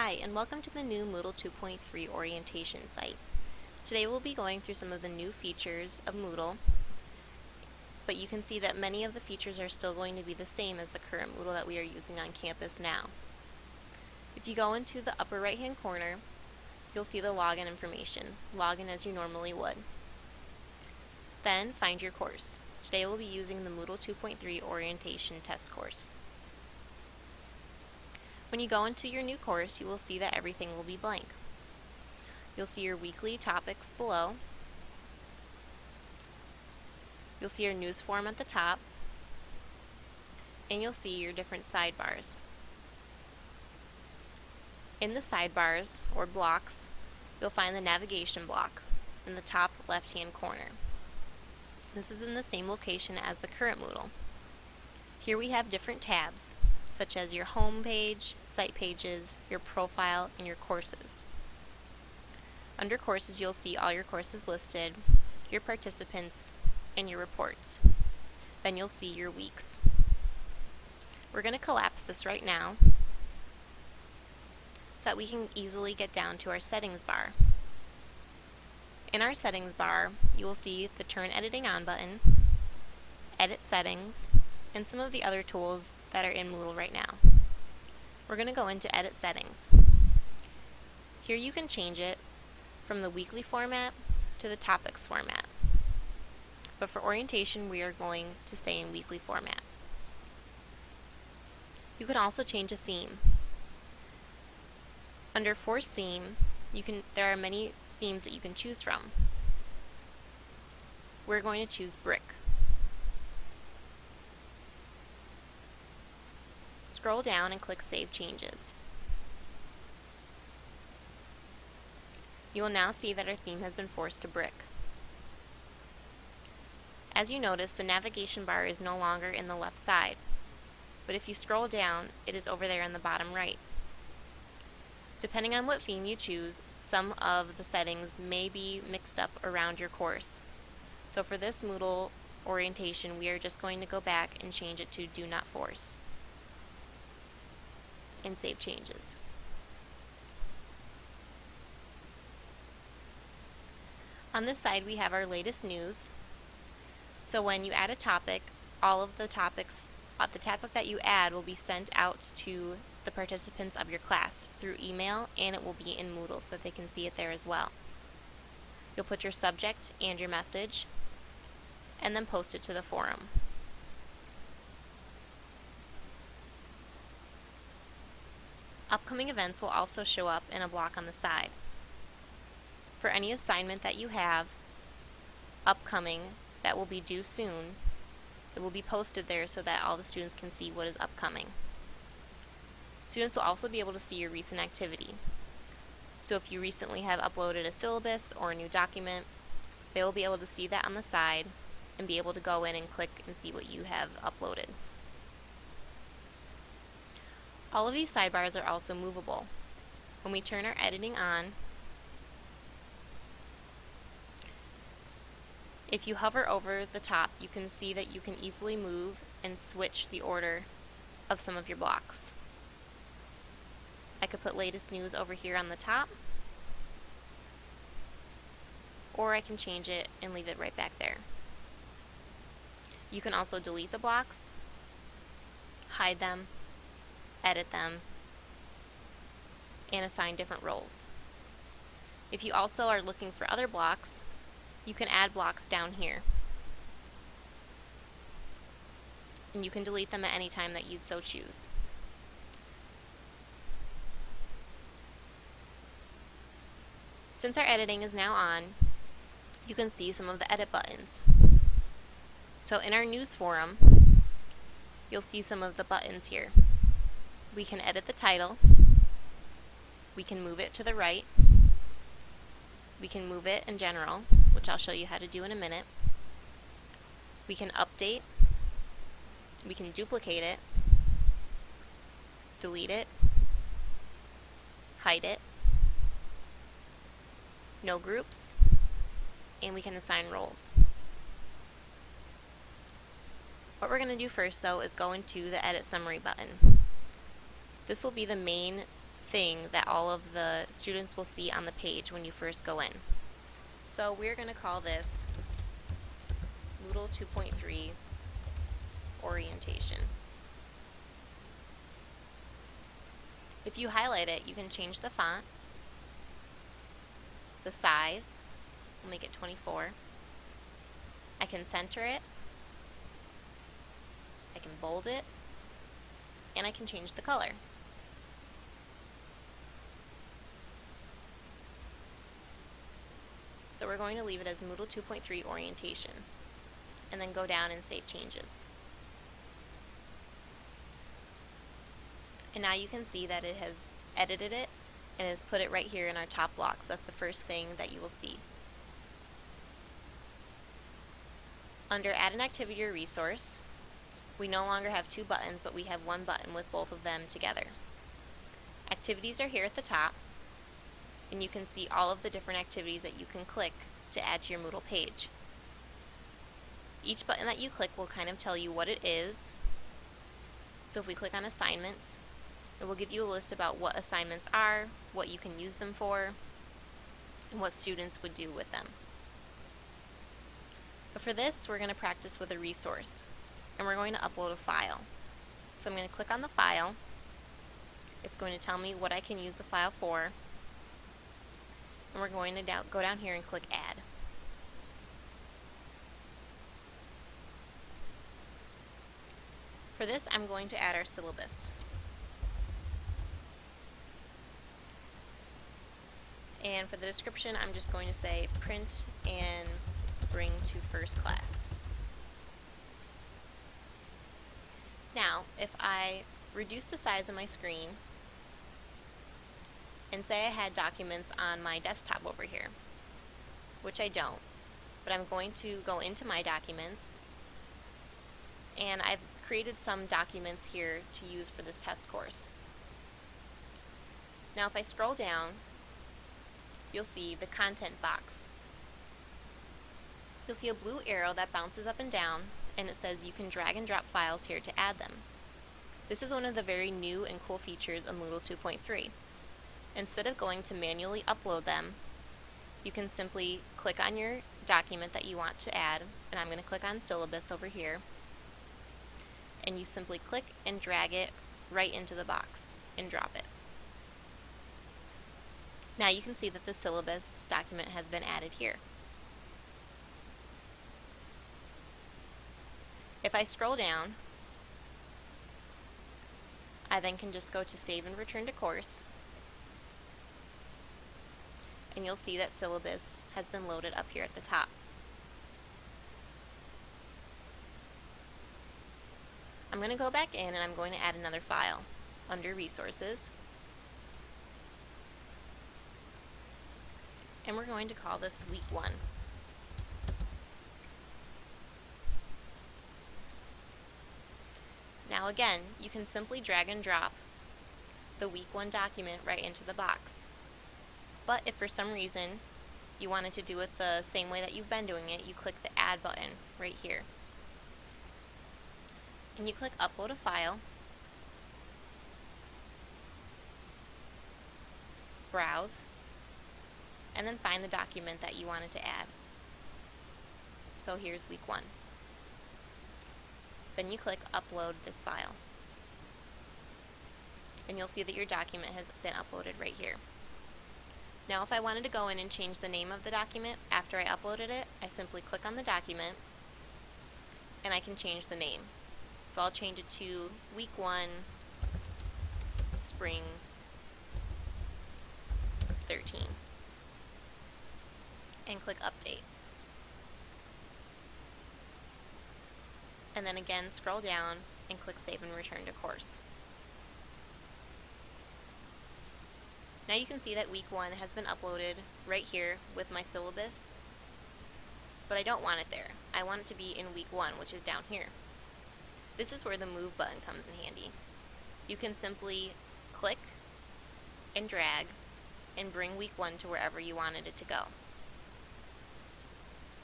Hi, and welcome to the new Moodle 2.3 orientation site. Today we'll be going through some of the new features of Moodle, but you can see that many of the features are still going to be the same as the current Moodle that we are using on campus now. If you go into the upper right hand corner, you'll see the login information. Log in as you normally would. Then find your course. Today we'll be using the Moodle 2.3 orientation test course. When you go into your new course, you will see that everything will be blank. You'll see your weekly topics below. You'll see your news form at the top, and you'll see your different sidebars. In the sidebars, or blocks, you'll find the navigation block in the top left-hand corner. This is in the same location as the current Moodle. Here we have different tabs, such as your home page, site pages, your profile, and your courses. Under courses, you'll see all your courses listed, your participants, and your reports. Then you'll see your weeks. We're going to collapse this right now so that we can easily get down to our settings bar. In our settings bar, you will see the Turn Editing On button, Edit Settings, and some of the other tools that are in Moodle right now. We're going to go into Edit Settings. Here you can change it from the weekly format to the topics format. But for orientation, we are going to stay in weekly format. You can also change a theme. Under Force Theme, there are many themes that you can choose from. We're going to choose Brick. Scroll down and click Save Changes. You will now see that our theme has been forced to brick. As you notice, the navigation bar is no longer in the left side, but if you scroll down, it is over there in the bottom right. Depending on what theme you choose, some of the settings may be mixed up around your course. So for this Moodle orientation, we are just going to go back and change it to Do Not Force and save changes. On this side, we have our latest news. So when you add a topic, all of the topics, the topic that you add will be sent out to the participants of your class through email, and it will be in Moodle so that they can see it there as well. You'll put your subject and your message, and then post it to the forum. Upcoming events will also show up in a block on the side. For any assignment that you have upcoming that will be due soon, it will be posted there so that all the students can see what is upcoming. Students will also be able to see your recent activity. So if you recently have uploaded a syllabus or a new document, they will be able to see that on the side and be able to go in and click and see what you have uploaded. All of these sidebars are also movable. When we turn our editing on, if you hover over the top, you can see that you can easily move and switch the order of some of your blocks. I could put latest news over here on the top, or I can change it and leave it right back there. You can also delete the blocks, hide them, edit them, and assign different roles. If you also are looking for other blocks, you can add blocks down here. And you can delete them at any time that you'd so choose. Since our editing is now on, you can see some of the edit buttons. So in our news forum, you'll see some of the buttons here. We can edit the title, we can move it to the right, we can move it in general, which I'll show you how to do in a minute. We can update, we can duplicate it, delete it, hide it, no groups, and we can assign roles. What we're going to do first, though, is go into the Edit Summary button. This will be the main thing that all of the students will see on the page when you first go in. So we're going to call this Moodle 2.3 Orientation. If you highlight it, you can change the font, the size, we'll make it 24. I can center it, I can bold it, and I can change the color. So we're going to leave it as Moodle 2.3 Orientation, and then go down and save changes. And now you can see that it has edited it and has put it right here in our top block, so that's the first thing that you will see. Under Add an Activity or Resource, we no longer have two buttons, but we have one button with both of them together. Activities are here at the top, and you can see all of the different activities that you can click to add to your Moodle page. Each button that you click will kind of tell you what it is. So if we click on Assignments, it will give you a list about what assignments are, what you can use them for, and what students would do with them. But for this, we're going to practice with a resource, and we're going to upload a file. So I'm going to click on the file. It's going to tell me what I can use the file for, and we're going to go down here and click Add. For this, I'm going to add our syllabus. And for the description, I'm just going to say print and bring to first class. Now, if I reduce the size of my screen and say I had documents on my desktop over here, which I don't, but I'm going to go into my documents, and I've created some documents here to use for this test course. Now if I scroll down, you'll see the content box. You'll see a blue arrow that bounces up and down, and it says you can drag and drop files here to add them. This is one of the very new and cool features of Moodle 2.3. Instead of going to manually upload them, you can simply click on your document that you want to add, and I'm going to click on Syllabus over here, and you simply click and drag it right into the box and drop it. Now you can see that the syllabus document has been added here. If I scroll down, I then can just go to Save and Return to Course, and you'll see that syllabus has been loaded up here at the top. I'm going to go back in and I'm going to add another file under Resources. And we're going to call this Week 1. Now again, you can simply drag and drop the Week 1 document right into the box. But if for some reason you wanted to do it the same way that you've been doing it, you click the Add button right here. And you click Upload a File, Browse, and then find the document that you wanted to add. So here's Week 1. Then you click Upload this file, and you'll see that your document has been uploaded right here. Now if I wanted to go in and change the name of the document after I uploaded it, I simply click on the document and I can change the name. So I'll change it to Week 1 Spring 13 and click Update. And then again scroll down and click Save and Return to Course. Now you can see that Week 1 has been uploaded right here with my syllabus, but I don't want it there. I want it to be in Week 1, which is down here. This is where the Move button comes in handy. You can simply click and drag and bring Week 1 to wherever you wanted it to go.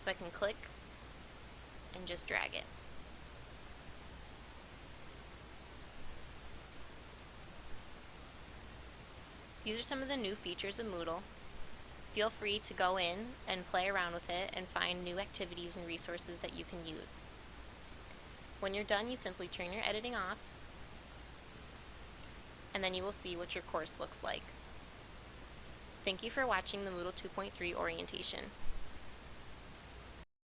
So I can click and just drag it. These are some of the new features of Moodle. Feel free to go in and play around with it and find new activities and resources that you can use. When you're done, you simply turn your editing off, and then you will see what your course looks like. Thank you for watching the Moodle 2.3 orientation.